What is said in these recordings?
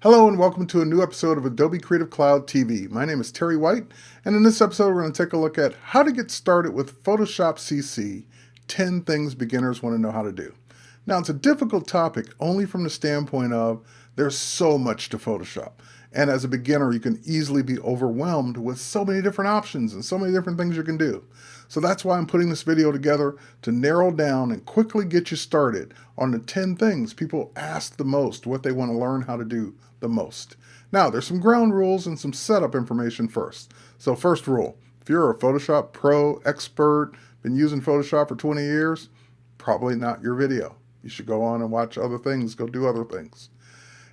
Hello and welcome to a new episode of Adobe Creative Cloud TV. My name is Terry White, and in this episode we're going to take a look at how to get started with Photoshop CC, 10 things beginners want to know how to do. Now, it's a difficult topic only from the standpoint of there's so much to Photoshop. And as a beginner, you can easily be overwhelmed with so many different options and so many different things you can do. So that's why I'm putting this video together to narrow down and quickly get you started on the 10 things people ask the most, what they want to learn how to do the most. Now, there's some ground rules and some setup information first. So first rule, if you're a Photoshop pro expert, been using Photoshop for 20 years, probably not your video. You should go on and watch other things, go do other things.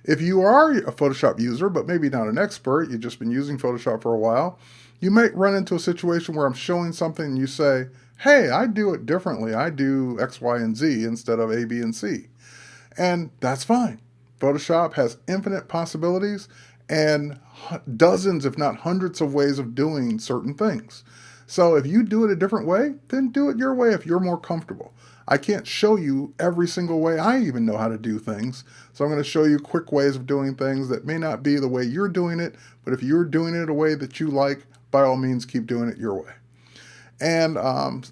If you are a Photoshop user, but maybe not an expert, you've just been using Photoshop for a while, you might run into a situation where I'm showing something and you say, hey, I do it differently. I do X, Y, and Z instead of A, B, and C. And that's fine. Photoshop has infinite possibilities and dozens, if not hundreds of ways of doing certain things. So if you do it a different way, then do it your way if you're more comfortable. I can't show you every single way I even know how to do things. So I'm going to show you quick ways of doing things that may not be the way you're doing it, but if you're doing it a way that you like, by all means, keep doing it your way. And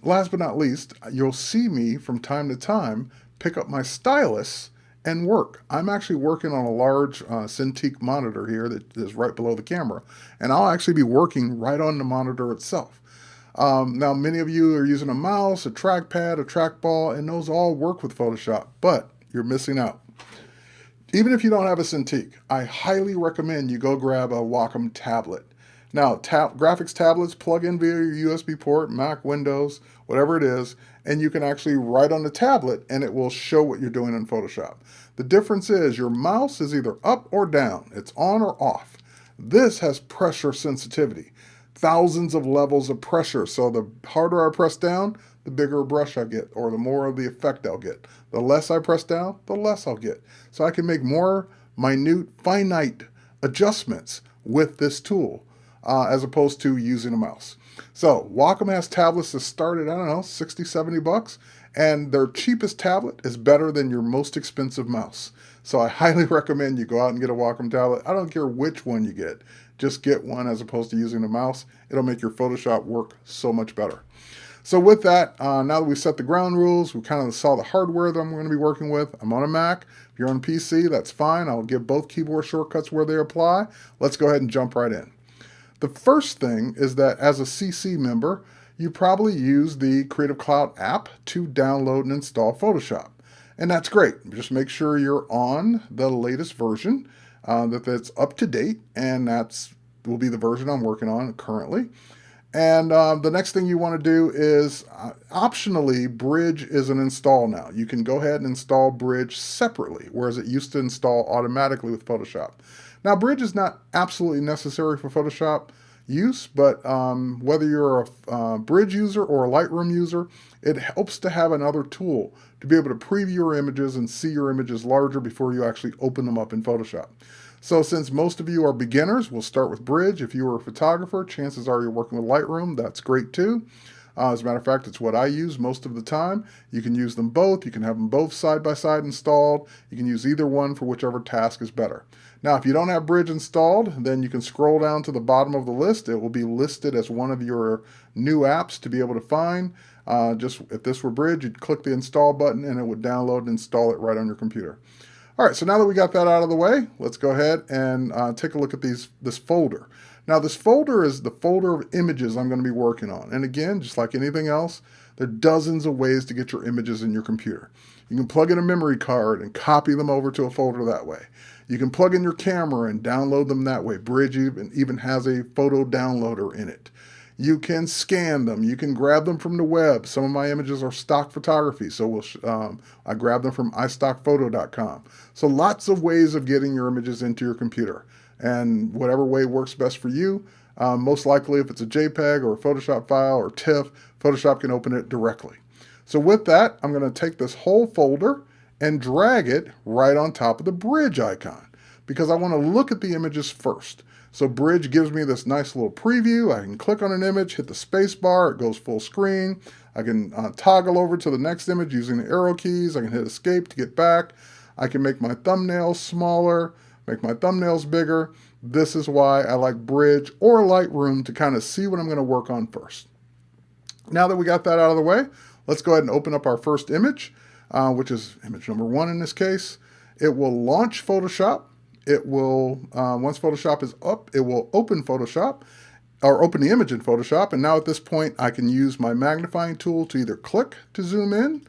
last but not least, you'll see me from time to time pick up my stylus and work. I'm actually working on a large Cintiq monitor here that is right below the camera, and I'll actually be working right on the monitor itself. Now, many of you are using a mouse, a trackpad, a trackball, and those all work with Photoshop, but you're missing out. Even if you don't have a Cintiq, I highly recommend you go grab a Wacom Tablet. Now, graphics tablets plug in via your USB port, Mac, Windows, whatever it is, and you can actually write on the tablet and it will show what you're doing in Photoshop. The difference is your mouse is either up or down. It's on or off. This has pressure sensitivity. Thousands of levels of pressure. So the harder I press down, the bigger a brush I get, or the more of the effect I'll get. The less I press down, the less I'll get. So I can make more minute, finite adjustments with this tool. As opposed to using a mouse. So Wacom has tablets that start at, I don't know, 60, 70 bucks, and their cheapest tablet is better than your most expensive mouse. So I highly recommend you go out and get a Wacom tablet. I don't care which one you get. Just get one as opposed to using a mouse. It'll make your Photoshop work so much better. So with that, now that we set the ground rules, we kind of saw the hardware that I'm going to be working with. I'm on a Mac. If you're on PC, that's fine. I'll give both keyboard shortcuts where they apply. Let's go ahead and jump right in. The first thing is that as a CC member, you probably use the Creative Cloud app to download and install Photoshop. And that's great. Just make sure you're on the latest version, that's up to date, and will be the version I'm working on currently. And the next thing you want to do is, optionally, Bridge is an install now. You can go ahead and install Bridge separately, whereas it used to install automatically with Photoshop. Now, Bridge is not absolutely necessary for Photoshop use, but whether you're a Bridge user or a Lightroom user, it helps to have another tool to be able to preview your images and see your images larger before you actually open them up in Photoshop. So since most of you are beginners, we'll start with Bridge. If you are a photographer, chances are you're working with Lightroom. That's great too. As a matter of fact, it's what I use most of the time. You can use them both. You can have them both side by side installed. You can use either one for whichever task is better. Now, if you don't have Bridge installed, then you can scroll down to the bottom of the list. It will be listed as one of your new apps to be able to find. Just if this were Bridge, you'd click the install button and it would download and install it right on your computer. All right, so now that we got that out of the way, let's go ahead and take a look at this folder. Now, this folder is the folder of images I'm going to be working on. And again, just like anything else, there are dozens of ways to get your images in your computer. You can plug in a memory card and copy them over to a folder that way. You can plug in your camera and download them that way. Bridge even has a photo downloader in it. You can scan them. You can grab them from the web. Some of my images are stock photography, so I grab them from iStockPhoto.com. So lots of ways of getting your images into your computer. And whatever way works best for you, most likely if it's a JPEG or a Photoshop file or TIFF, Photoshop can open it directly. So with that, I'm going to take this whole folder and drag it right on top of the Bridge icon because I want to look at the images first. So Bridge gives me this nice little preview. I can click on an image, hit the space bar, it goes full screen. I can toggle over to the next image using the arrow keys. I can hit escape to get back. I can make my thumbnails smaller. make my thumbnails bigger. This is why I like Bridge or Lightroom to kind of see what I'm going to work on first. Now that we got that out of the way, let's go ahead and open up our first image, which is image number 1 in this case. It will launch Photoshop. It will, once Photoshop is up, it will open Photoshop, or open the image in Photoshop. And now at this point, I can use my magnifying tool to either click to zoom in,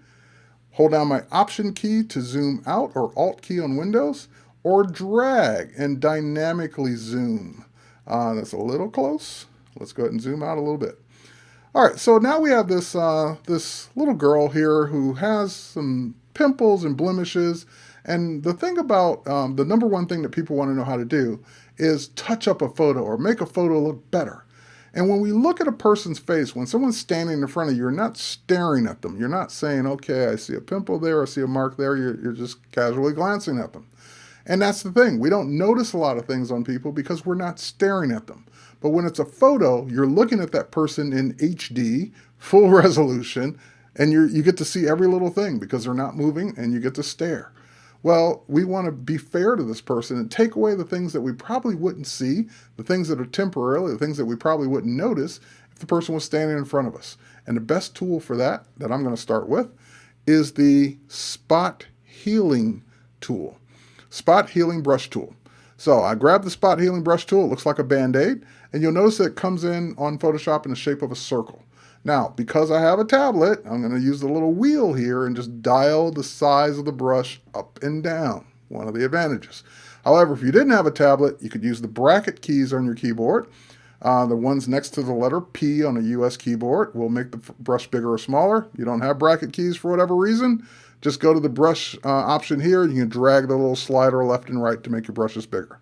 hold down my Option key to zoom out, or Alt key on Windows, or drag and dynamically zoom. That's a little close. Let's go ahead and zoom out a little bit. All right, so now we have this, this little girl here who has some pimples and blemishes. And the thing about, the number one thing that people want to know how to do is touch up a photo or make a photo look better. And when we look at a person's face, when someone's standing in front of you, you're not staring at them. You're not saying, okay, I see a pimple there, I see a mark there. You're just casually glancing at them. And that's the thing. We don't notice a lot of things on people because we're not staring at them. But when it's a photo, you're looking at that person in HD, full resolution, and you get to see every little thing because they're not moving and you get to stare. Well, we want to be fair to this person and take away the things that we probably wouldn't see, the things that are temporary, the things that we probably wouldn't notice if the person was standing in front of us. And the best tool for that I'm going to start with, is the Spot Healing tool. Spot Healing Brush Tool. So I grabbed the Spot Healing Brush Tool. It looks like a Band-Aid. And you'll notice that it comes in on Photoshop in the shape of a circle. Now, because I have a tablet, I'm going to use the little wheel here and just dial the size of the brush up and down. One of the advantages. However, if you didn't have a tablet, you could use the bracket keys on your keyboard. The ones next to the letter P on a US keyboard will make the brush bigger or smaller. You don't have bracket keys for whatever reason, just go to the brush option here and you can drag the little slider left and right to make your brushes bigger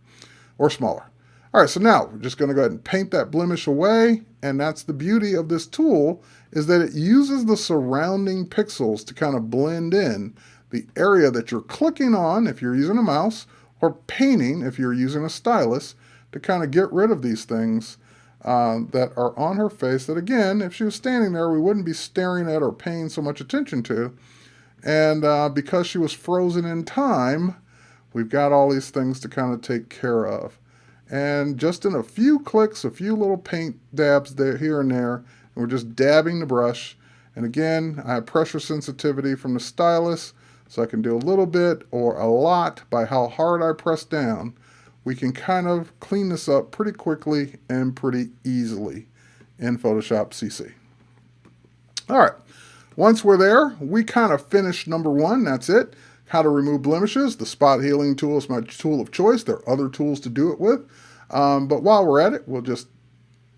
or smaller. All right, so now we're just going to go ahead and paint that blemish away, and that's the beauty of this tool, is that it uses the surrounding pixels to kind of blend in the area that you're clicking on if you're using a mouse, or painting if you're using a stylus, to kind of get rid of these things that are on her face that, again, if she was standing there, we wouldn't be staring at or paying so much attention to. And because she was frozen in time, we've got all these things to kind of take care of. And just in a few clicks, a few little paint dabs there, here and there, and we're just dabbing the brush. And again, I have pressure sensitivity from the stylus, so I can do a little bit or a lot by how hard I press down. We can kind of clean this up pretty quickly and pretty easily in Photoshop CC. All right, once we're there, we kind of finished number 1. That's it. How to remove blemishes. The Spot Healing tool is my tool of choice. There are other tools to do it with. But while we're at it, we'll just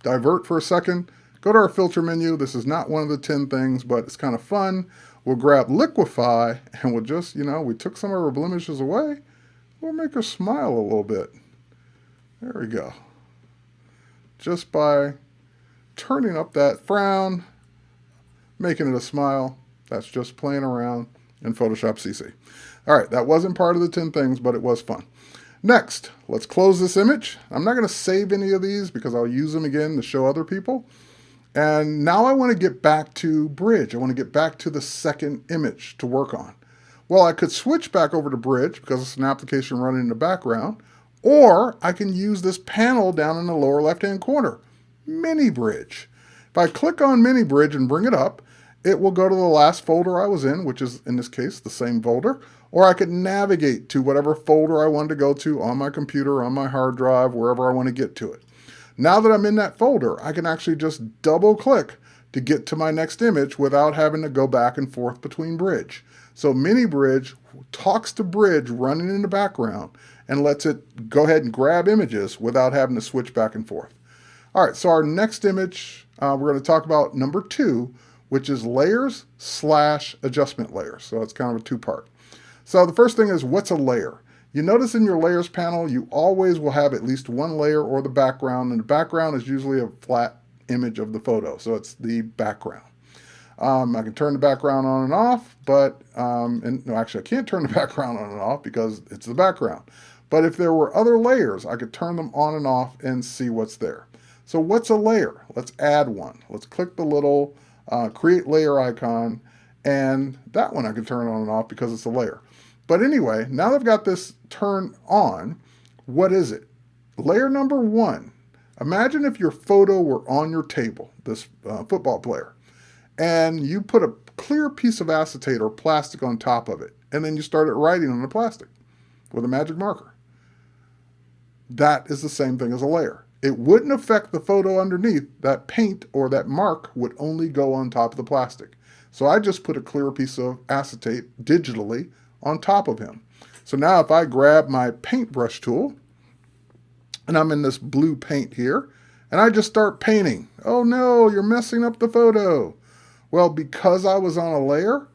divert for a second. Go to our filter menu. This is not one of the 10 things, but it's kind of fun. We'll grab Liquify and we'll just, we took some of our blemishes away. We'll make her smile a little bit. There we go. Just by turning up that frown, making it a smile. That's just playing around in Photoshop CC. All right, that wasn't part of the 10 things, but it was fun. Next, let's close this image. I'm not going to save any of these because I'll use them again to show other people. And now I want to get back to Bridge. I want to get back to the second image to work on. Well, I could switch back over to Bridge because it's an application running in the background, or I can use this panel down in the lower left-hand corner, Mini Bridge. If I click on Mini Bridge and bring it up, it will go to the last folder I was in, which is, in this case, the same folder, or I could navigate to whatever folder I wanted to go to on my computer, on my hard drive, wherever I want to get to it. Now that I'm in that folder, I can actually just double-click to get to my next image without having to go back and forth between Bridge. So Mini Bridge talks to Bridge running in the background and lets it go ahead and grab images without having to switch back and forth. All right, so our next image, we're going to talk about number 2, which is layers / adjustment layers. So it's kind of a 2-part. So the first thing is, what's a layer? You notice in your layers panel, you always will have at least one layer or the background, and the background is usually a flat image of the photo. So it's the background. I can turn the background on and off, but, no, actually I can't turn the background on and off because it's the background. But if there were other layers, I could turn them on and off and see what's there. So what's a layer? Let's add one. Let's click the little create layer icon, and that one I can turn on and off because it's a layer. But anyway, now that I've got this turned on, What is it? Layer number one. Imagine if your photo were on your table, this football player, and you put a clear piece of acetate or plastic on top of it, and then you started writing on the plastic with a magic marker. That is the same thing as a layer. It wouldn't affect the photo underneath. That paint or that mark would only go on top of the plastic. So I just put a clear piece of acetate digitally on top of him. So now if I grab my paintbrush tool, and I'm in this blue paint here, and I just start painting. Oh no, you're messing up the photo. Well, because I was on a layer,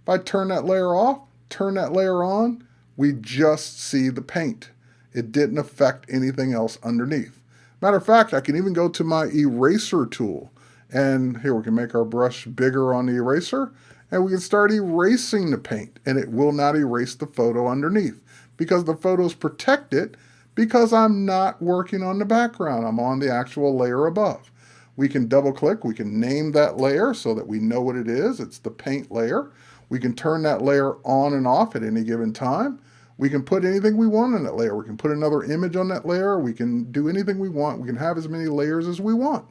if I turn that layer off, turn that layer on, we just see the paint. It didn't affect anything else underneath. Matter of fact, I can even go to my eraser tool. And here we can make our brush bigger on the eraser, and we can start erasing the paint, and it will not erase the photo underneath because the photo is protected because I'm not working on the background. I'm on the actual layer above. We can double click, we can name that layer so that we know what it is. It's the paint layer. We can turn that layer on and off at any given time. We can put anything we want on that layer. We can put another image on that layer. We can do anything we want. We can have as many layers as we want.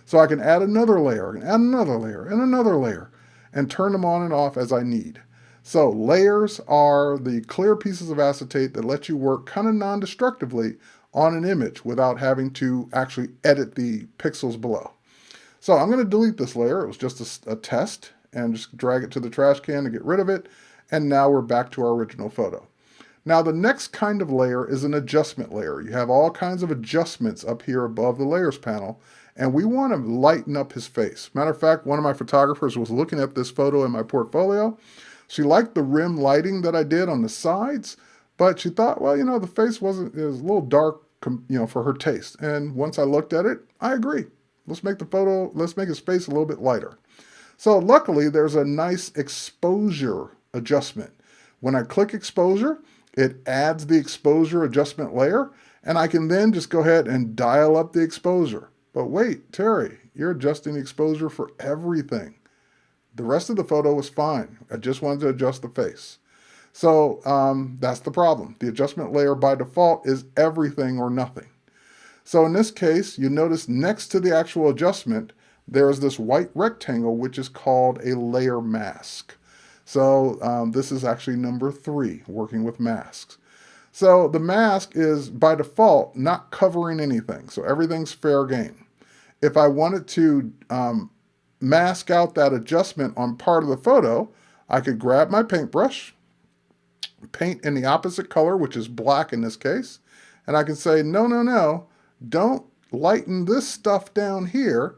So I can add another layer, and add another layer, and another layer, and turn them on and off as I need. So layers are the clear pieces of acetate that let you work kind of non-destructively on an image without having to actually edit the pixels below. So I'm going to delete this layer. It was just a test, and just drag it to the trash can to get rid of it. And now we're back to our original photo. Now the next kind of layer is an adjustment layer. You have all kinds of adjustments up here above the layers panel, and we want to lighten up his face. Matter of fact, one of my photographers was looking at this photo in my portfolio. She liked the rim lighting that I did on the sides, but she thought, well, the face it was a little dark, for her taste. And once I looked at it, I agree. Let's make his face a little bit lighter. So luckily, there's a nice exposure adjustment. When I click exposure, it adds the exposure adjustment layer, and I can then just go ahead and dial up the exposure. But wait, Terry, you're adjusting the exposure for everything. The rest of the photo was fine. I just wanted to adjust the face. So that's the problem. The adjustment layer by default is everything or nothing. So in this case, you notice next to the actual adjustment, there's this white rectangle, which is called a layer mask. So this is actually number 3, working with masks. So the mask is by default not covering anything. So everything's fair game. If I wanted to mask out that adjustment on part of the photo, I could grab my paintbrush, paint in the opposite color, which is black in this case, and I can say, no, don't lighten this stuff down here.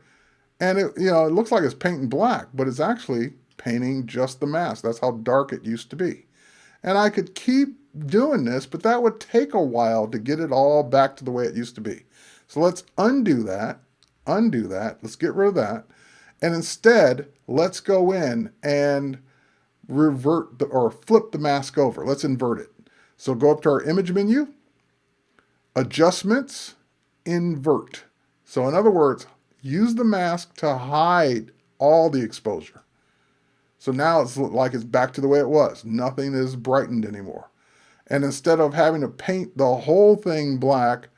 And it looks like it's painting black, but it's actually painting just the mask. That's how dark it used to be. And I could keep doing this, but that would take a while to get it all back to the way it used to be. So let's undo that. Let's get rid of that. And instead, let's go in and flip the mask over. Let's invert it. So go up to our image menu, adjustments, invert. So in other words, use the mask to hide all the exposure. So now it's like it's back to the way it was. Nothing is brightened anymore. And instead of having to paint the whole thing black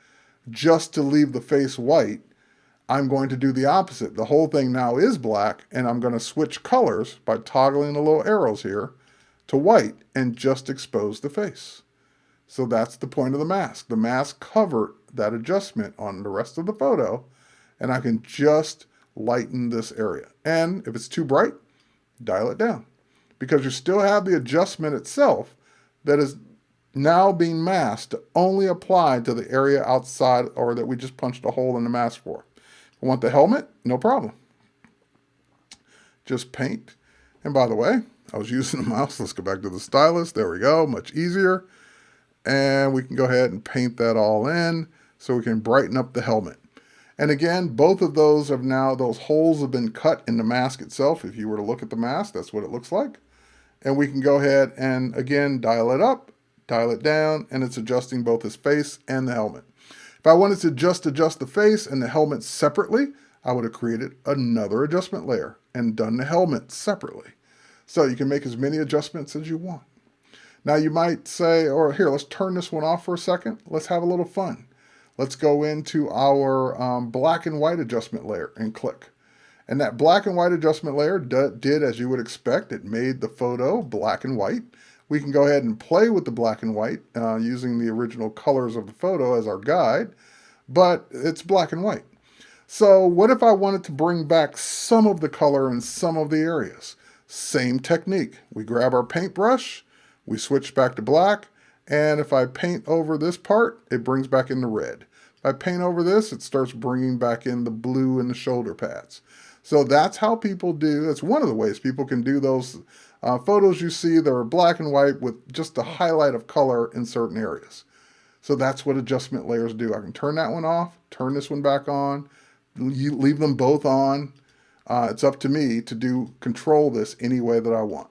just to leave the face white, I'm going to do the opposite. The whole thing now is black, and I'm going to switch colors by toggling the little arrows here to white and just expose the face. So that's the point of the mask. The mask covered that adjustment on the rest of the photo, and I can just lighten this area. And if it's too bright, dial it down, because you still have the adjustment itself that is now being masked to only apply to the area outside or that we just punched a hole in the mask for. I want the helmet? No problem. Just paint. And by the way, I was using the mouse. Let's go back to the stylus. There we go. Much easier. And we can go ahead and paint that all in so we can brighten up the helmet. And again, both of those have now, those holes have been cut in the mask itself. If you were to look at the mask, that's what it looks like. And we can go ahead and again, dial it up, dial it down, and it's adjusting both his face and the helmet. If I wanted to just adjust the face and the helmet separately, I would have created another adjustment layer and done the helmet separately. So you can make as many adjustments as you want. Now you might say, or here, let's turn this one off for a second. Let's have a little fun. Let's go into our black and white adjustment layer and click. And that black and white adjustment layer did as you would expect. It made the photo black and white. We can go ahead and play with the black and white using the original colors of the photo as our guide, but it's black and white. So what if I wanted to bring back some of the color in some of the areas? Same technique. We grab our paintbrush, we switch back to black, and if I paint over this part, it brings back in the red. If I paint over this, it starts bringing back in the blue and the shoulder pads. So that's how people do, that's one of the ways people can do those photos you see that are black and white with just a highlight of color in certain areas. So that's what adjustment layers do. I can turn that one off, turn this one back on, you leave them both on. It's up to me to control this any way that I want.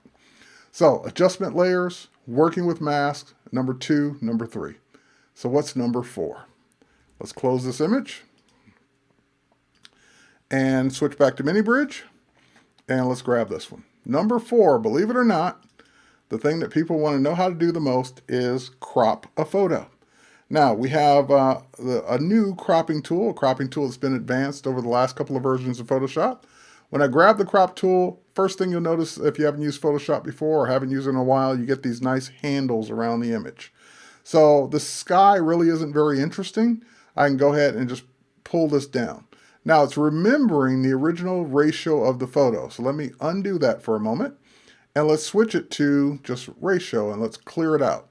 So adjustment layers, working with masks, number 2, number 3. So what's number 4? Let's close this image and switch back to mini bridge, and let's grab this one. Number 4, believe it or not, the thing that people want to know how to do the most is crop a photo. Now we have a new cropping tool, that's been advanced over the last couple of versions of Photoshop. When I grab the crop tool, first thing you'll notice if you haven't used Photoshop before or haven't used it in a while, you get these nice handles around the image. So the sky really isn't very interesting. I can go ahead and just pull this down. Now it's remembering the original ratio of the photo. So let me undo that for a moment and let's switch it to just ratio and let's clear it out.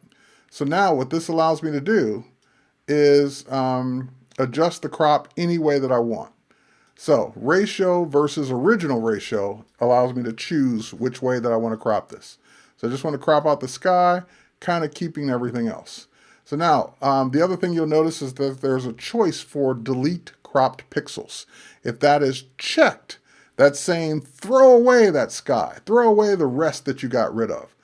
So now what this allows me to do is adjust the crop any way that I want. So ratio versus original ratio allows me to choose which way that I want to crop this. So I just want to crop out the sky, kind of keeping everything else. So now the other thing you'll notice is that there's a choice for delete cropped pixels. If that is checked, that's saying throw away that sky, throw away the rest that you got rid of.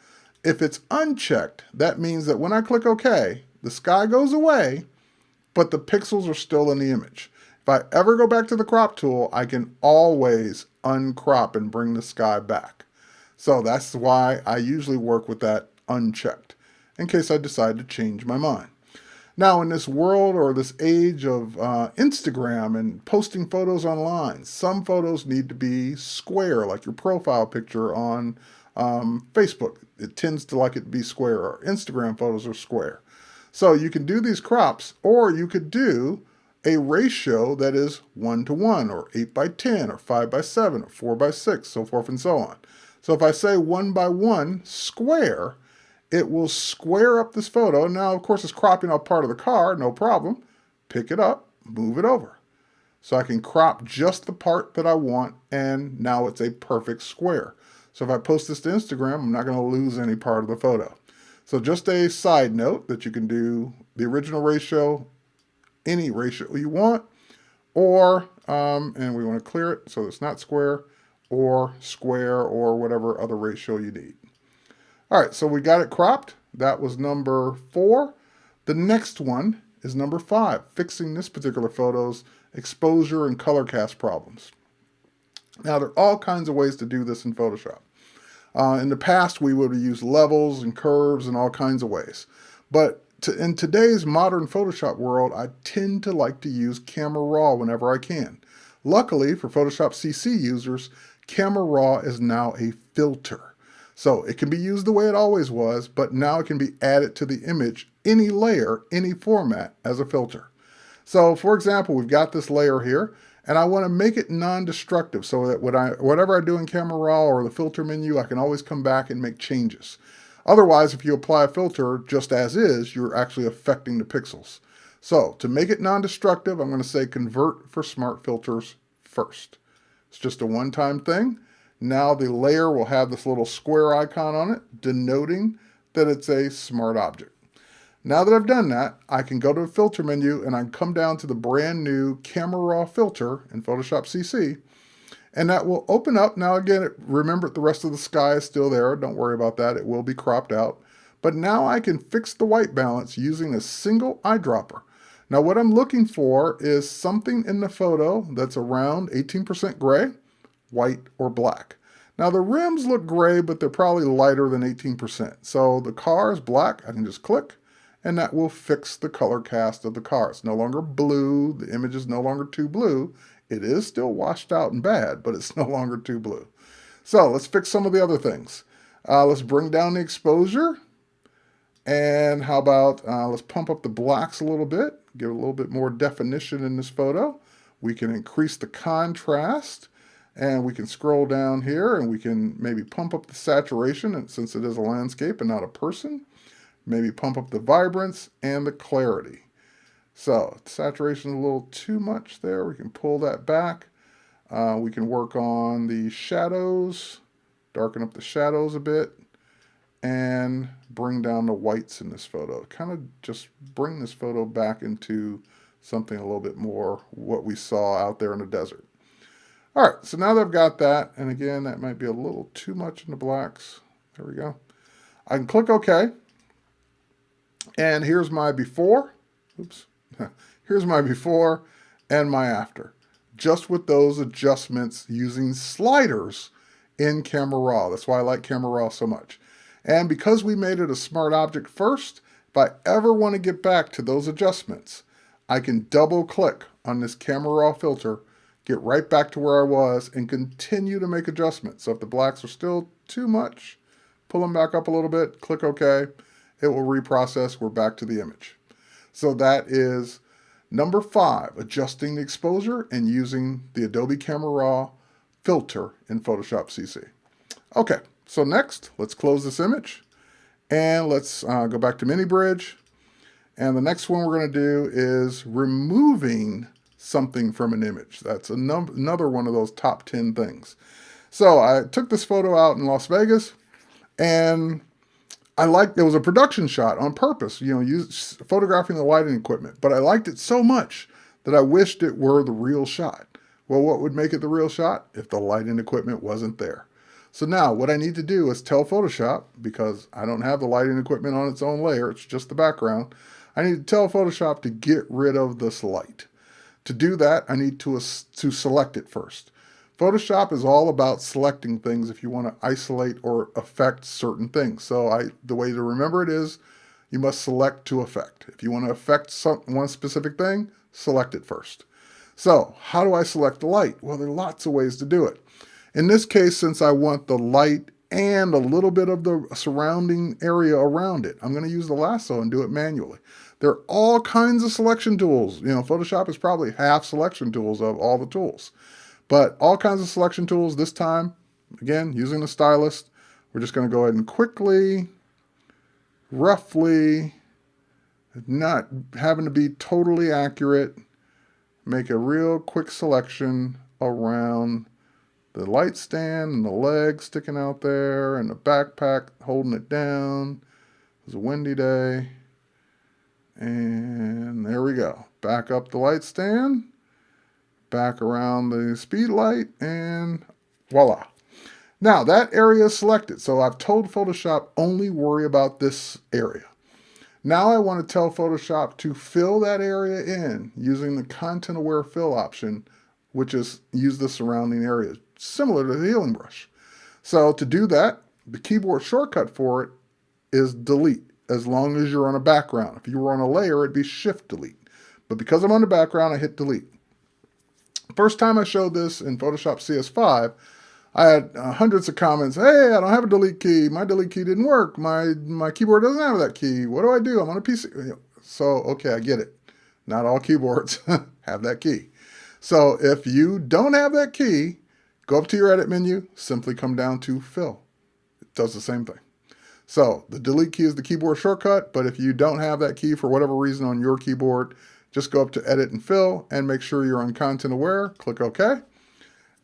If it's unchecked, that means that when I click OK, the sky goes away, but the pixels are still in the image. If I ever go back to the crop tool, I can always uncrop and bring the sky back. So that's why I usually work with that unchecked, in case I decide to change my mind. Now in this world or this age of Instagram and posting photos online, some photos need to be square, like your profile picture on Facebook. It tends to like it to be square, or Instagram photos are square. So you can do these crops, or you could do a ratio that is 1:1, or 8:10, or 5:7, or 4:6, so forth and so on. So if I say 1:1 square, it will square up this photo. And now, of course, it's cropping out part of the car, no problem. Pick it up, move it over. So I can crop just the part that I want, and now it's a perfect square. So if I post this to Instagram, I'm not going to lose any part of the photo. So just a side note that you can do the original ratio, any ratio you want, or, and we want to clear it so it's not square, or whatever other ratio you need. All right, so we got it cropped. That was number 4. The next one is number 5, fixing this particular photo's exposure and color cast problems. Now, there are all kinds of ways to do this in Photoshop. In the past, we would have used levels and curves and all kinds of ways. But in today's modern Photoshop world, I tend to like to use Camera Raw whenever I can. Luckily, for Photoshop CC users, Camera Raw is now a filter. So it can be used the way it always was, but now it can be added to the image, any layer, any format, as a filter. So for example, we've got this layer here, and I want to make it non-destructive so that whatever I do in Camera Raw or the filter menu, I can always come back and make changes. Otherwise, if you apply a filter just as is, you're actually affecting the pixels. So to make it non-destructive, I'm going to say convert for smart filters first. It's just a one-time thing. Now the layer will have this little square icon on it, denoting that it's a smart object. Now that I've done that, I can go to the filter menu and I can come down to the brand new Camera Raw filter in Photoshop CC, and that will open up. Now again, remember the rest of the sky is still there. Don't worry about that. It will be cropped out. But now I can fix the white balance using a single eyedropper. Now what I'm looking for is something in the photo that's around 18% gray, white, or black. Now the rims look gray, but they're probably lighter than 18%. So the car is black. I can just click, and that will fix the color cast of the car. It's no longer blue. The image is no longer too blue. It is still washed out and bad, but it's no longer too blue. So let's fix some of the other things. Let's bring down the exposure. And how about let's pump up the blacks a little bit, give a little bit more definition in this photo. We can increase the contrast, and we can scroll down here, and we can maybe pump up the saturation, and since it is a landscape and not a person, maybe pump up the vibrance and the clarity. So saturation is a little too much there. We can pull that back. We can work on the shadows, darken up the shadows a bit, and bring down the whites in this photo. Kind of just bring this photo back into something a little bit more what we saw out there in the desert. All right, so now that I've got that, and again, that might be a little too much in the blacks. There we go. I can click OK. And here's my before. Oops. Here's my before and my after. Just with those adjustments using sliders in Camera Raw. That's why I like Camera Raw so much. And because we made it a smart object first, if I ever want to get back to those adjustments, I can double click on this Camera Raw filter, get right back to where I was, and continue to make adjustments. So if the blacks are still too much, pull them back up a little bit, click OK. It will reprocess. We're back to the image. So that is number 5, adjusting the exposure and using the Adobe Camera Raw filter in Photoshop CC. Okay. So next, let's close this image, and let's go back to Mini Bridge. And the next one we're going to do is removing something from an image. That's another one of those top 10 things. So I took this photo out in Las Vegas, and it was a production shot on purpose, photographing the lighting equipment. But I liked it so much that I wished it were the real shot. Well, what would make it the real shot? If the lighting equipment wasn't there. So now what I need to do is tell Photoshop, because I don't have the lighting equipment on its own layer, it's just the background, I need to tell Photoshop to get rid of this light. To do that, I need to select it first. Photoshop is all about selecting things if you want to isolate or affect certain things. So the way to remember it is you must select to affect. If you want to affect one specific thing, select it first. So how do I select the light? Well, there are lots of ways to do it. In this case, since I want the light and a little bit of the surrounding area around it, I'm going to use the lasso and do it manually. There are all kinds of selection tools. Photoshop is probably half selection tools of all the tools. But all kinds of selection tools. This time, again, using the stylus, we're just going to go ahead and quickly, roughly, not having to be totally accurate, make a real quick selection around the light stand and the legs sticking out there and the backpack holding it down. It was a windy day. And there we go. Back up the light stand, back around the speed light, and voila. Now that area is selected. So I've told Photoshop only worry about this area. Now I want to tell Photoshop to fill that area in using the ContentAware Fill option, which is use the surrounding areas, similar to the healing brush. So to do that, the keyboard shortcut for it is delete, as long as you're on a background. If you were on a layer, it'd be Shift Delete. But because I'm on the background, I hit delete. First time I showed this in Photoshop CS5, I had hundreds of comments. Hey, I don't have a delete key. My delete key didn't work. My keyboard doesn't have that key. What do I do? I'm on a PC. So, okay, I get it. Not all keyboards have that key. So if you don't have that key, go up to your edit menu, simply come down to fill. It does the same thing. So the delete key is the keyboard shortcut, but if you don't have that key for whatever reason on your keyboard, just go up to edit and fill and make sure you're on content aware, click OK.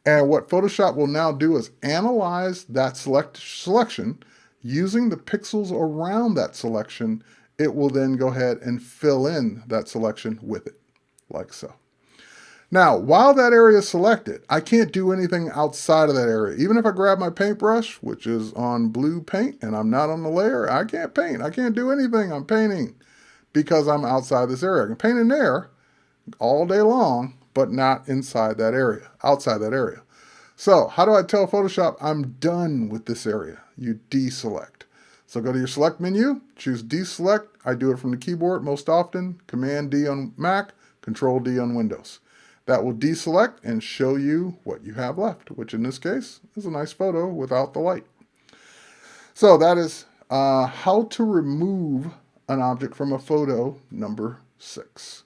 And what Photoshop will now do is analyze that selection using the pixels around that selection. It will then go ahead and fill in that selection with it, like so. Now, while that area is selected, I can't do anything outside of that area. Even if I grab my paintbrush, which is on blue paint, and I'm not on the layer, I can't paint. I can't do anything. I'm painting because I'm outside this area. I can paint in there all day long, but not inside that area, outside that area. So how do I tell Photoshop I'm done with this area? You deselect. So go to your select menu, choose deselect. I do it from the keyboard most often, Command D on Mac, Control D on Windows. That will deselect and show you what you have left, which in this case is a nice photo without the light. So that is how to remove an object from a photo, number 6.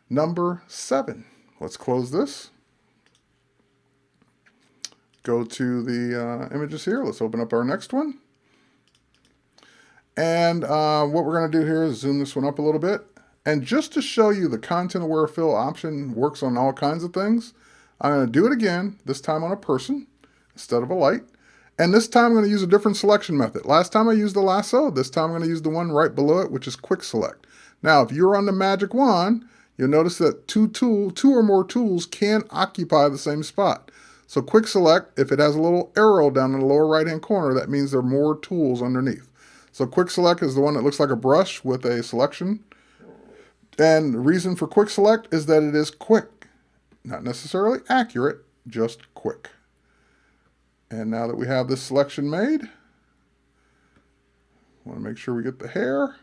Number 7, let's close this. Go to the images here. Let's open up our next one. And what we're going to do here is zoom this one up a little bit. And just to show you the ContentAware Fill option works on all kinds of things, I'm going to do it again, this time on a person instead of a light. And this time I'm going to use a different selection method. Last time I used the lasso. This time I'm going to use the one right below it, which is quick select. Now, if you're on the magic wand, you'll notice that two or more tools can occupy the same spot. So quick select, if it has a little arrow down in the lower right-hand corner, that means there are more tools underneath. So quick select is the one that looks like a brush with a selection. And the reason for quick select is that it is quick. Not necessarily accurate, just quick. And now that we have this selection made, want to make sure we get the hair.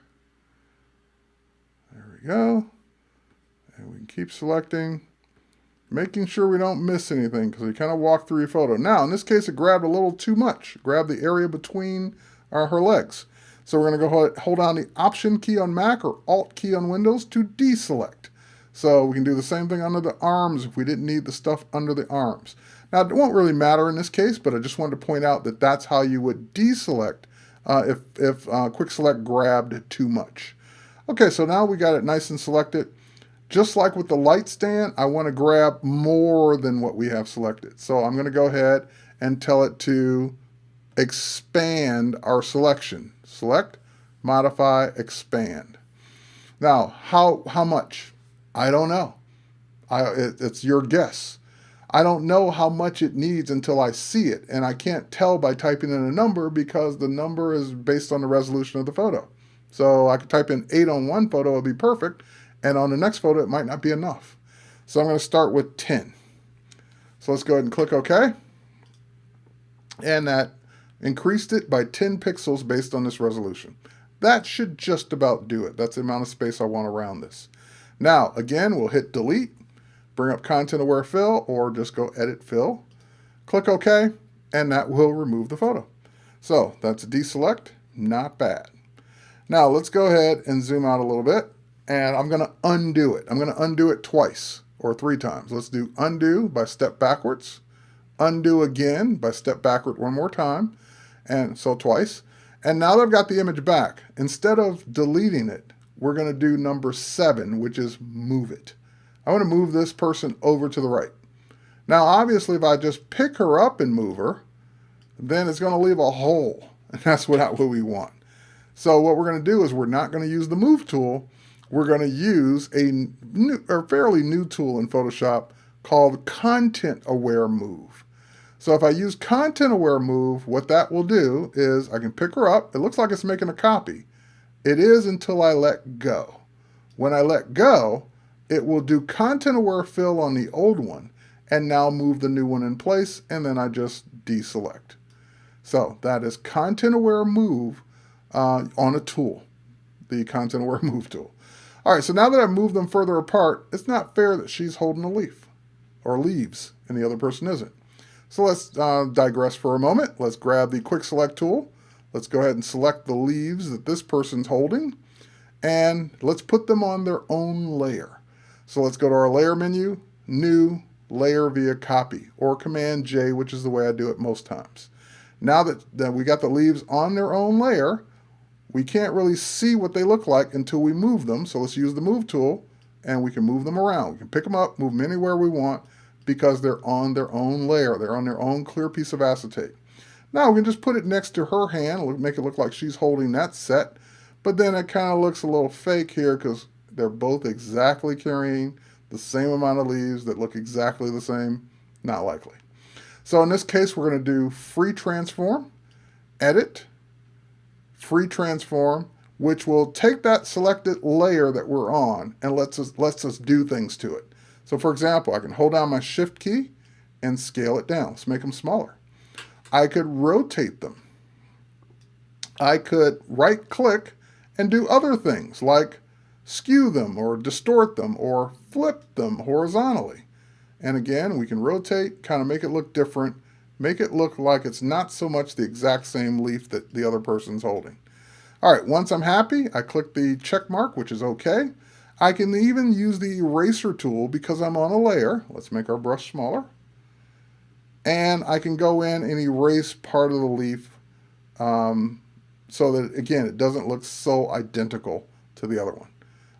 There we go. And we can keep selecting, making sure we don't miss anything because we kind of walk through your photo. Now, in this case, it grabbed a little too much. Grabbed the area between her legs. So we're going to go hold down the Option key on Mac or Alt key on Windows to deselect. So we can do the same thing under the arms if we didn't need the stuff under the arms. Now, it won't really matter in this case, but I just wanted to point out that that's how you would deselect if quick select grabbed too much. Okay, so now we got it nice and selected. Just like with the light stand, I want to grab more than what we have selected. So I'm going to go ahead and tell it to expand our selection. Select, modify, expand. Now, how much? I don't know. It's your guess. I don't know how much it needs until I see it, and I can't tell by typing in a number because the number is based on the resolution of the photo. So I could type in 8 on one photo, it'll be perfect, and on the next photo it might not be enough. So I'm going to start with 10. So let's go ahead and click OK. And that increased it by 10 pixels based on this resolution. That should just about do it. That's the amount of space I want around this. Now, again, we'll hit delete, bring up ContentAware Fill, or just go edit fill, click OK, and that will remove the photo. So that's a deselect, not bad. Now let's go ahead and zoom out a little bit, and I'm going to undo it. I'm going to undo it twice or 3 times. Let's do undo by step backwards, undo again by step backward one more time, and so twice. And now that I've got the image back, instead of deleting it, we're going to do number 7, which is move it. I want to move this person over to the right. Now, obviously, if I just pick her up and move her, then it's going to leave a hole, and that's not what we want. So what we're going to do is we're not going to use the move tool. We're going to use a fairly new tool in Photoshop called ContentAware Move. So if I use ContentAware Move, what that will do is I can pick her up. It looks like it's making a copy. It is until I let go. When I let go, it will do ContentAware Fill on the old one and now move the new one in place, and then I just deselect. So that is ContentAware Move on a tool, the ContentAware Move tool. All right, so now that I've moved them further apart, it's not fair that she's holding a leaf or leaves and the other person isn't. So let's digress for a moment. Let's grab the quick select tool. Let's go ahead and select the leaves that this person's holding, and let's put them on their own layer. So let's go to our layer menu, new, layer via copy, or Command J, which is the way I do it most times. Now that we got the leaves on their own layer, we can't really see what they look like until we move them. So let's use the move tool, and we can move them around. We can pick them up, move them anywhere we want, because they're on their own layer. They're on their own clear piece of acetate. Now we can just put it next to her hand, make it look like she's holding that set, but then it kind of looks a little fake here because they're both exactly carrying the same amount of leaves that look exactly the same. Not likely. So in this case, we're going to do free transform, edit, free transform, which will take that selected layer that we're on and lets us do things to it. So for example, I can hold down my shift key, and scale it down. Let's make them smaller. I could rotate them. I could right click and do other things like skew them or distort them or flip them horizontally. And again, we can rotate, kind of make it look different, make it look like it's not so much the exact same leaf that the other person's holding. All right, once I'm happy, I click the check mark, which is okay. I can even use the eraser tool because I'm on a layer. Let's make our brush smaller. And I can go in and erase part of the leaf so that, again, it doesn't look so identical to the other one.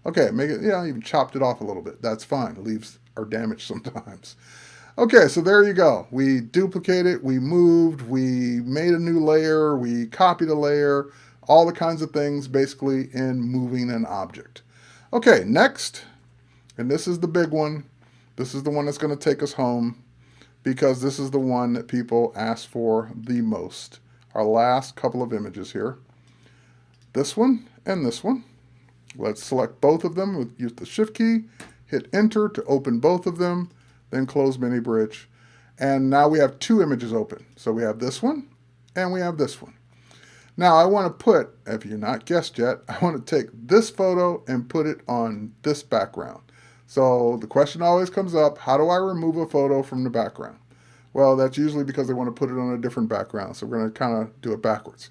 Okay, make it, yeah, even chopped it off a little bit. That's fine. Leaves are damaged sometimes. Okay, so there you go. We duplicated, we moved, we made a new layer, we copied a layer, all the kinds of things basically in moving an object. Okay, next, and this is the big one. This is the one that's going to take us home because this is the one that people ask for the most. Our last couple of images here. This one and this one. Let's select both of them. Use the Shift key, hit Enter to open both of them, then close Mini Bridge. And now we have two images open. So we have this one and we have this one. Now I want to put, if you're not guessed yet, I want to take this photo and put it on this background. So the question always comes up, how do I remove a photo from the background? Well, that's usually because they want to put it on a different background. So we're going to kind of do it backwards.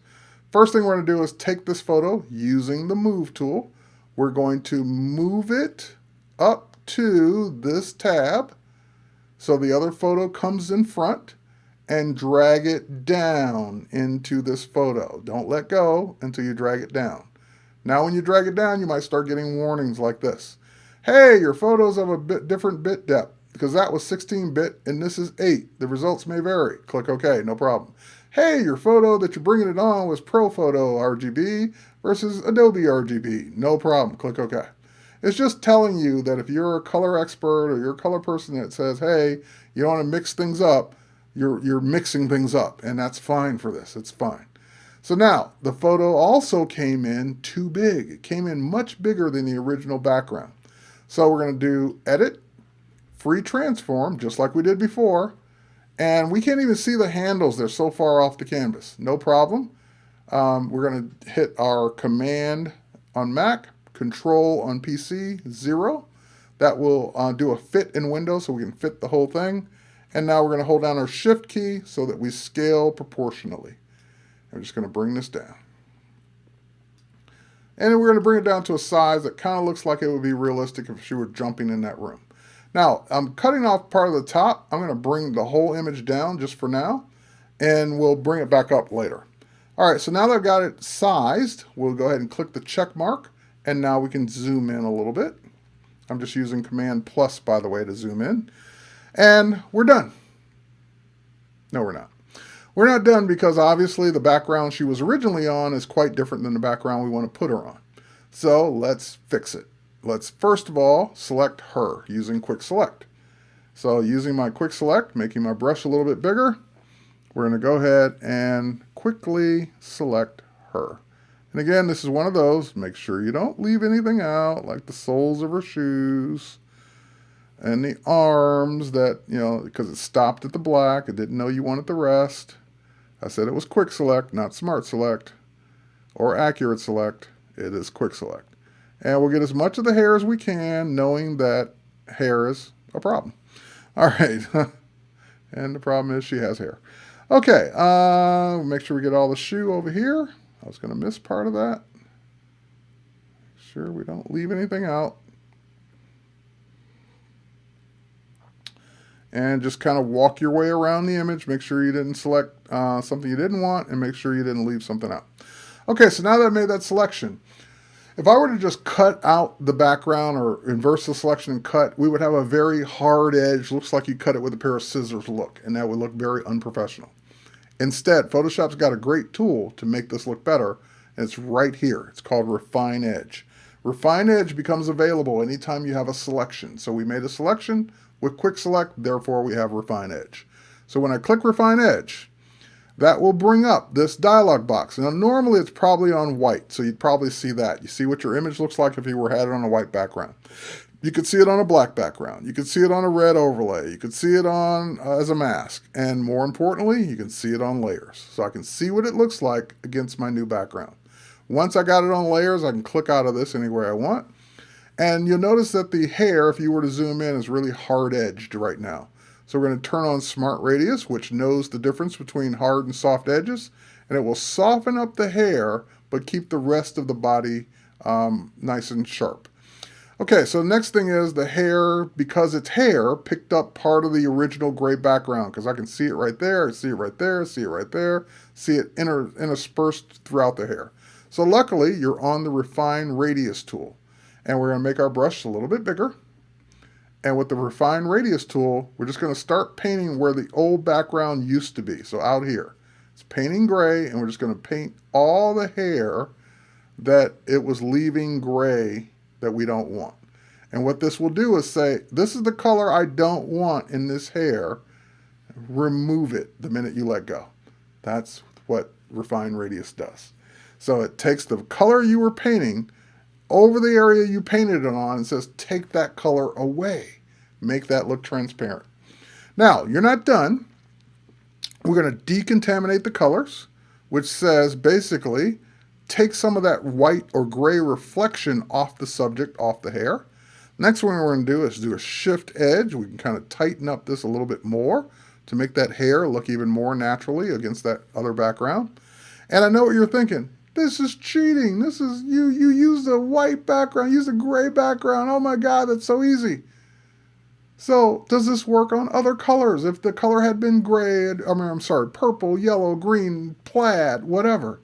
First thing we're going to do is take this photo using the Move tool. We're going to move it up to this tab so the other photo comes in front and drag it down into this photo. Don't let go until you drag it down. Now when you drag it down, you might start getting warnings like this. Hey, your photo's of a bit different bit depth because that was 16-bit and this is 8. The results may vary. Click OK, no problem. Hey, your photo that you're bringing it on was ProPhoto RGB versus Adobe RGB. No problem. Click OK. It's just telling you that if you're a color expert or you're a color person that says, hey, you want to mix things up, you're mixing things up, and that's fine for this. It's fine. So now, the photo also came in too big. It came in much bigger than the original background. So we're going to do Edit, Free Transform, just like we did before. And we can't even see the handles. They're so far off the canvas. No problem. We're going to hit our Command on Mac, Control on PC, 0. That will do a fit in Windows so we can fit the whole thing. And now we're going to hold down our Shift key so that we scale proportionally. I'm just going to bring this down. And then we're going to bring it down to a size that kind of looks like it would be realistic if she were jumping in that room. Now, I'm cutting off part of the top. I'm going to bring the whole image down just for now, and we'll bring it back up later. All right, so now that I've got it sized, we'll go ahead and click the check mark, and now we can zoom in a little bit. I'm just using Command plus, by the way, to zoom in. And we're done. No, we're not. We're not done because obviously the background she was originally on is quite different than the background we want to put her on. So let's fix it. Let's first of all select her using Quick Select. So using my Quick Select, making my brush a little bit bigger, we're going to go ahead and quickly select her. And again, this is one of those, make sure you don't leave anything out, like the soles of her shoes and the arms that, you know, because it stopped at the black. It didn't know you wanted the rest. I said it was Quick Select, not Smart Select or Accurate Select. It is Quick Select. And we'll get as much of the hair as we can, knowing that hair is a problem. All right. And the problem is she has hair. Okay. Make sure we get all the shoe over here. I was going to miss part of that. Make sure we don't leave anything out. And just kind of walk your way around the image. Make sure you didn't select something you didn't want, and make sure you didn't leave something out. Okay, so now that I made that selection, if I were to just cut out the background or inverse the selection and cut, we would have a very hard edge, looks like you cut it with a pair of scissors look, and that would look very unprofessional. Instead, Photoshop's got a great tool to make this look better, and it's right here. It's called Refine Edge. Refine Edge becomes available anytime you have a selection. So we made a selection with Quick Select, therefore we have Refine Edge. So when I click Refine Edge, that will bring up this dialog box. Now normally it's probably on white, so you'd probably see that. You see what your image looks like if you had it on a white background. You could see it on a black background. You could see it on a red overlay. You could see it on as a mask. And more importantly, you can see it on layers. So I can see what it looks like against my new background. Once I got it on layers, I can click out of this anywhere I want. And you'll notice that the hair, if you were to zoom in, is really hard-edged right now. So we're going to turn on Smart Radius, which knows the difference between hard and soft edges. And it will soften up the hair, but keep the rest of the body nice and sharp. Okay, so the next thing is the hair, because it's hair, picked up part of the original gray background, because I can see it right there, see it right there, see it right there, see it interspersed throughout the hair. So luckily, you're on the Refine Radius tool. And we're going to make our brush a little bit bigger. And with the Refine Radius tool, we're just going to start painting where the old background used to be. So out here, it's painting gray, and we're just going to paint all the hair that it was leaving gray that we don't want. And what this will do is say, this is the color I don't want in this hair. Remove it the minute you let go. That's what Refine Radius does. So it takes the color you were painting over the area you painted it on and says, take that color away. Make that look transparent. Now, you're not done. We're going to decontaminate the colors, which says basically, take some of that white or gray reflection off the subject, off the hair. Next one we're going to do is do a shift edge. We can kind of tighten up this a little bit more to make that hair look even more naturally against that other background. And I know what you're thinking. This is cheating. This is, you used a white background, use a gray background. Oh my God, that's so easy. So does this work on other colors? If the color had been gray, purple, yellow, green, plaid, whatever.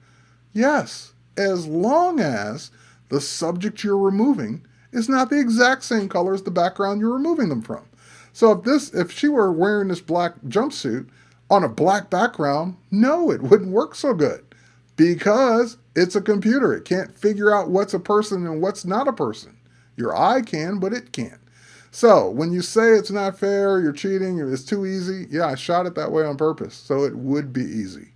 Yes. As long as the subject you're removing is not the exact same color as the background you're removing them from. So if she were wearing this black jumpsuit on a black background, no, it wouldn't work so good because it's a computer. It can't figure out what's a person and what's not a person. Your eye can, but it can't. So when you say it's not fair, you're cheating, it's too easy, yeah, I shot it that way on purpose, so it would be easy.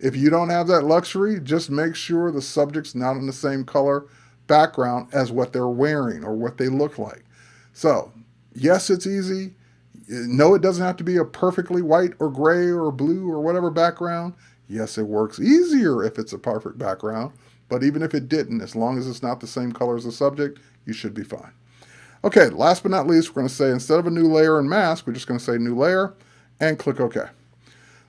If you don't have that luxury, just make sure the subject's not in the same color background as what they're wearing or what they look like. So, yes, it's easy. No, it doesn't have to be a perfectly white or gray or blue or whatever background. Yes, it works easier if it's a perfect background, but even if it didn't, as long as it's not the same color as the subject, you should be fine. Okay, last but not least, we're going to say instead of a new layer and mask, we're just going to say new layer and click OK.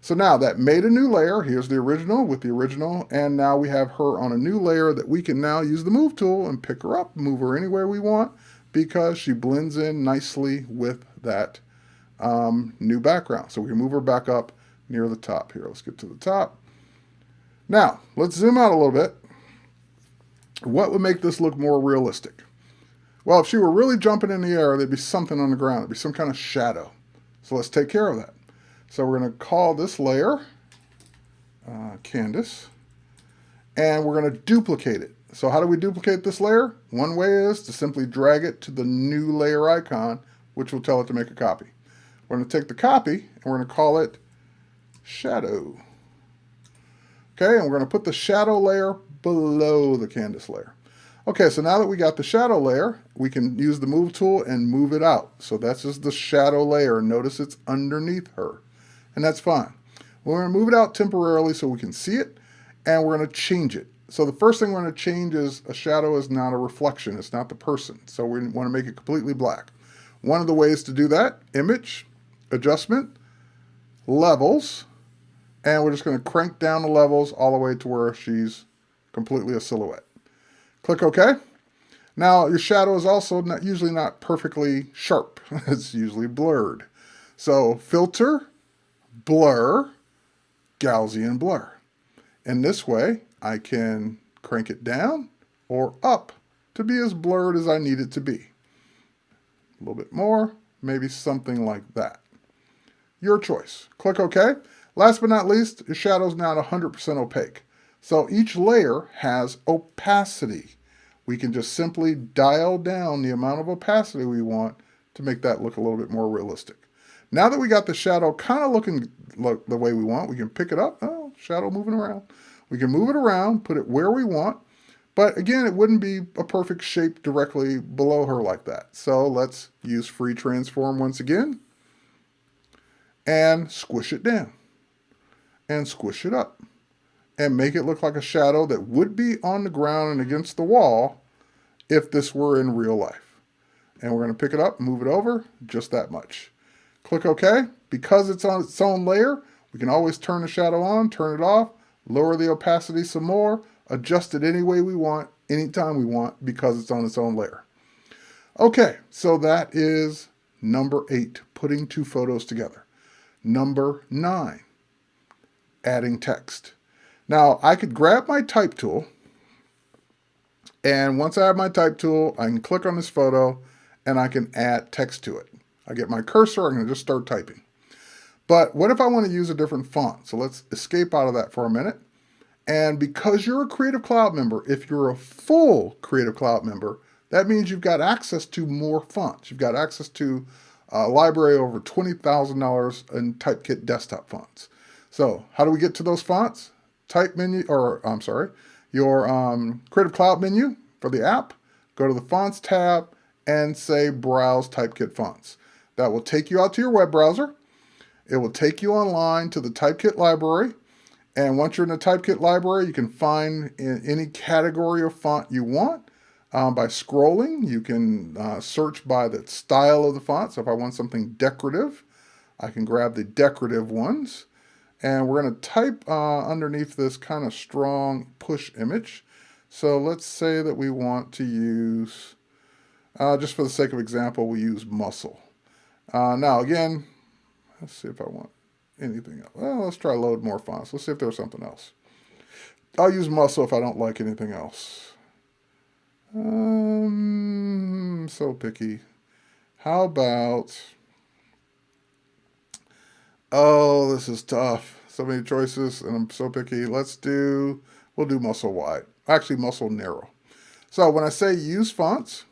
So now that made a new layer. Here's the original with the original, and now we have her on a new layer that we can now use the move tool and pick her up, move her anywhere we want because she blends in nicely with that new background. So we can move her back up near the top here. Let's get to the top. Now, let's zoom out a little bit. What would make this look more realistic? Well, if she were really jumping in the air, there'd be something on the ground. There'd be some kind of shadow. So let's take care of that. So we're going to call this layer Canvas, and we're going to duplicate it. So how do we duplicate this layer? One way is to simply drag it to the new layer icon, which will tell it to make a copy. We're going to take the copy, and we're going to call it Shadow. Okay, and we're going to put the shadow layer below the canvas layer. Okay, so now that we got the shadow layer, we can use the move tool and move it out. So that's just the shadow layer. Notice it's underneath her. And that's fine. We're going to move it out temporarily so we can see it, and we're going to change it. So the first thing we're going to change is a shadow is not a reflection. It's not the person. So we want to make it completely black. One of the ways to do that, Image, Adjustment, Levels, and we're just going to crank down the levels all the way to where she's completely a silhouette. Click OK. Now your shadow is also usually not perfectly sharp. It's usually blurred. So Filter, Blur, Gaussian Blur. And this way I can crank it down or up to be as blurred as I need it to be. A little bit more, maybe something like that. Your choice. Click OK. Last but not least, your shadow is now 100% opaque. So each layer has opacity. We can just simply dial down the amount of opacity we want to make that look a little bit more realistic. Now that we got the shadow kind of looking the way we want, we can pick it up. Oh, shadow moving around. We can move it around, put it where we want, But again, it wouldn't be a perfect shape directly below her like that. So let's use free transform once again and squish it down and squish it up and make it look like a shadow that would be on the ground and against the wall if this were in real life. And we're going to pick it up, move it over, just that much. Click OK. Because it's on its own layer, we can always turn the shadow on, turn it off, lower the opacity some more, adjust it any way we want, anytime we want, because it's on its own layer. Okay, so that is number 8, putting two photos together. Number 9, adding text. Now, I could grab my type tool, and once I have my type tool, I can click on this photo, and I can add text to it. I get my cursor, I'm going to just start typing. But what if I want to use a different font? So let's escape out of that for a minute. And because you're a Creative Cloud member, if you're a full Creative Cloud member, that means you've got access to more fonts. You've got access to a library over $20,000 in Typekit desktop fonts. So how do we get to those fonts? Type menu, or I'm sorry, your Creative Cloud menu for the app, go to the Fonts tab and say Browse Typekit Fonts. That will take you out to your web browser. It will take you online to the Typekit library. And once you're in the Typekit library, you can find any category of font you want by scrolling. You can search by the style of the font. So if I want something decorative, I can grab the decorative ones. And we're going to type underneath this kind of strong push image. So let's say that we want to use, just for the sake of example, we use muscle. Now again, let's see if I want anything else. Well, let's try load more fonts. Let's see if there's something else. I'll use muscle if I don't like anything else. So picky. How about, oh, this is tough. So many choices and I'm so picky. We'll do muscle wide. Actually, muscle narrow. So when I say use fonts,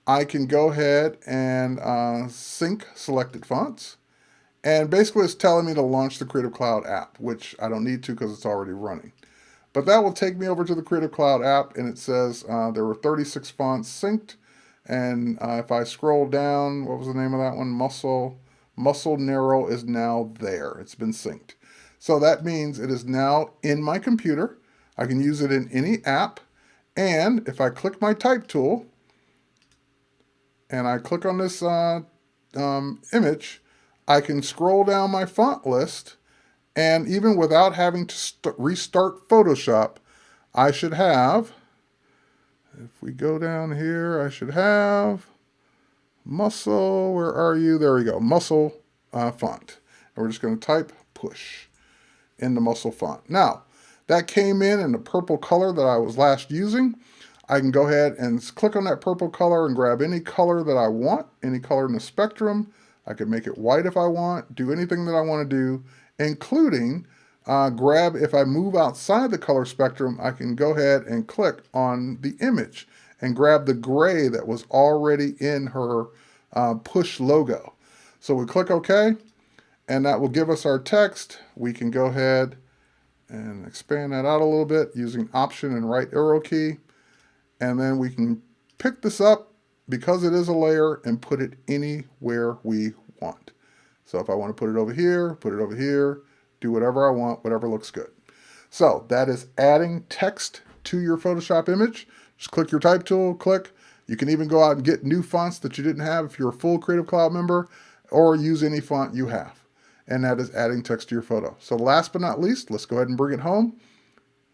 I can go ahead and sync selected fonts. And basically it's telling me to launch the Creative Cloud app, which I don't need to because it's already running. But that will take me over to the Creative Cloud app, and it says there were 36 fonts synced. And if I scroll down, what was the name of that one? Muscle Narrow is now there. It's been synced. So that means it is now in my computer. I can use it in any app. And if I click my type tool, and I click on this image, I can scroll down my font list, and even without having to restart Photoshop, I should have, if we go down here, I should have muscle, where are you? There we go, muscle font. And we're just going to type push in the muscle font. Now, that came in the purple color that I was last using. I can go ahead and click on that purple color and grab any color that I want, any color in the spectrum. I can make it white if I want, do anything that I want to do, including grab, if I move outside the color spectrum, I can go ahead and click on the image and grab the gray that was already in her push logo. So we click OK, and that will give us our text. We can go ahead and expand that out a little bit using Option and right arrow key. And then we can pick this up, because it is a layer, and put it anywhere we want. So if I want to put it over here, do whatever I want, whatever looks good. So that is adding text to your Photoshop image. Just click your type tool, click. You can even go out and get new fonts that you didn't have if you're a full Creative Cloud member, or use any font you have. And that is adding text to your photo. So last but not least, let's go ahead and bring it home.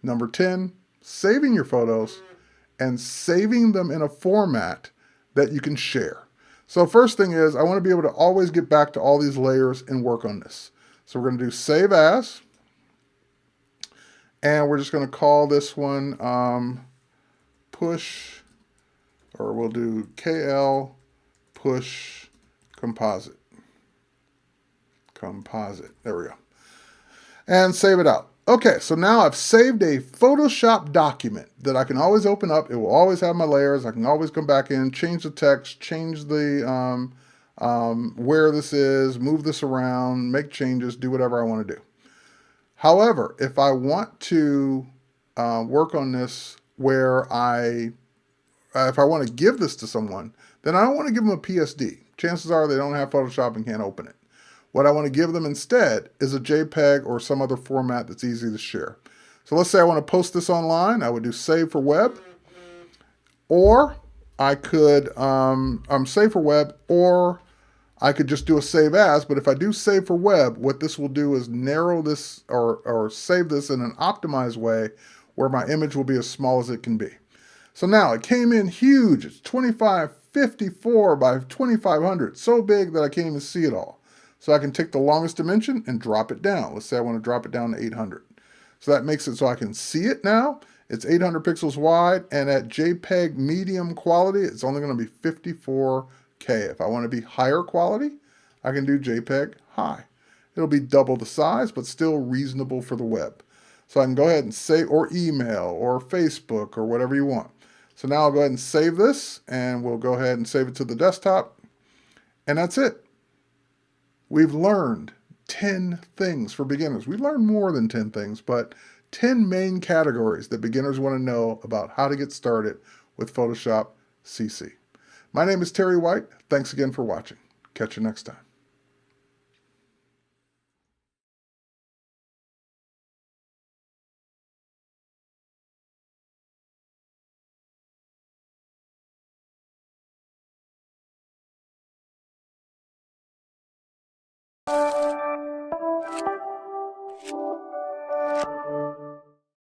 Number 10, saving your photos and saving them in a format that you can share. So first thing is, I want to be able to always get back to all these layers and work on this. So we're going to do Save As, and we're just going to call this one Push, or we'll do KL Push Composite. There we go. And save it out. Okay, so now I've saved a Photoshop document that I can always open up. It will always have my layers. I can always come back in, change the text, change the where this is, move this around, make changes, do whatever I want to do. However, if I want to work on this where if I want to give this to someone, then I don't want to give them a PSD. Chances are they don't have Photoshop and can't open it. What I want to give them instead is a JPEG or some other format that's easy to share. So let's say I want to post this online. I would do save for web, or I could save for web, or I could just do a save as. But if I do save for web, what this will do is narrow this or save this in an optimized way where my image will be as small as it can be. So now it came in huge. It's 2554 by 2500, so big that I can't even see it all. So I can take the longest dimension and drop it down. Let's say I want to drop it down to 800. So that makes it so I can see it now. It's 800 pixels wide, and at JPEG medium quality, it's only going to be 54K. If I want to be higher quality, I can do JPEG high. It'll be double the size, but still reasonable for the web. So I can go ahead and save, or email, or Facebook, or whatever you want. So now I'll go ahead and save this, and we'll go ahead and save it to the desktop. And that's it. We've learned 10 things for beginners. We learned more than 10 things, but 10 main categories that beginners want to know about how to get started with Photoshop CC. My name is Terry White. Thanks again for watching. Catch you next time.